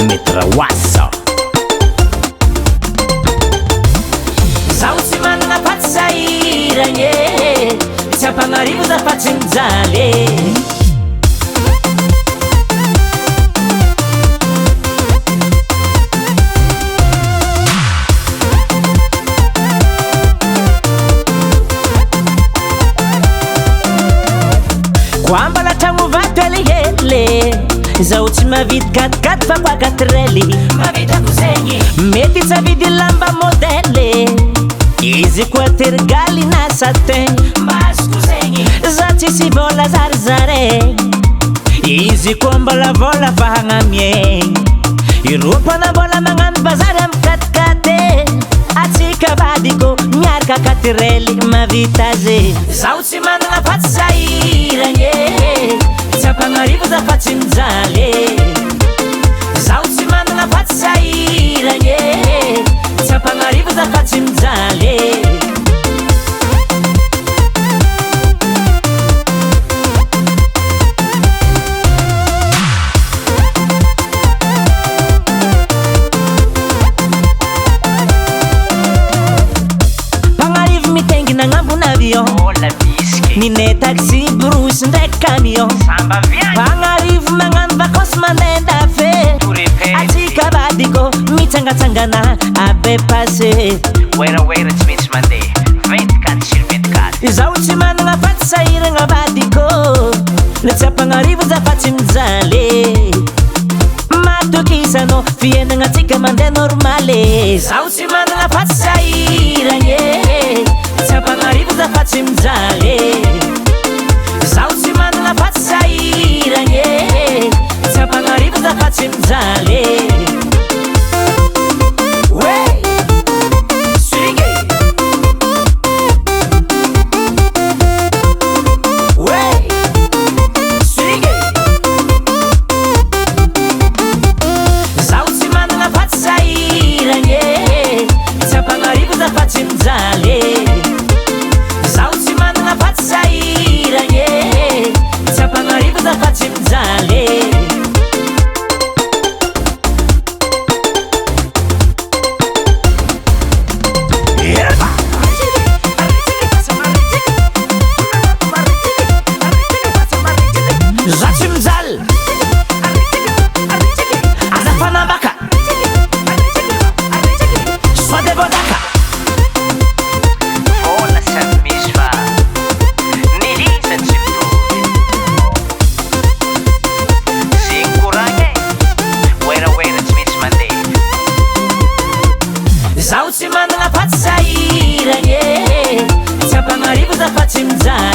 metraoasa zaho tsy manana faty sahiragny tsy ampagnarivo za fatsy mijaly koambala tragno vato helihely zaho tsy mavidy katikaty fa koa katrely mavitako zegny mety tsy avidy lamba modely izy koa tergaly na satin masoko zegny za tsisy vola zarizare izy koa mbola vola fa hagnamiegny iropana mbola magnano bazary amy katikaty atsika vadiko miaraka katrely mavita ze zaho tsy manana faty sahiragny tsy ampagnarivo za fatsy mijaly zaho tsy manana faty sahiragny tsy ampagnarivo za fatsy mijaly mpagnarivo mitengina agnambona avion nine taxi brosy ndraiky camion mpagnarivo magnano vacance mandenda fe atsika vadiko mitsangatsangana abe passé zaho tsy manana faty sahiragna vadiko tsy ampagnarivo za fatsy mijaly matokisano fiainagna atsika mandeha normaly zaho tsy manana faty sahiragny tsy ampagnarivo za fatsy mijaly zaho tsy manana faty sahiragny tsy ampagnarivo za fatsy mijaly zaho tsy manana faty sahiragny tsy ampagnarivo za fatsy mijaly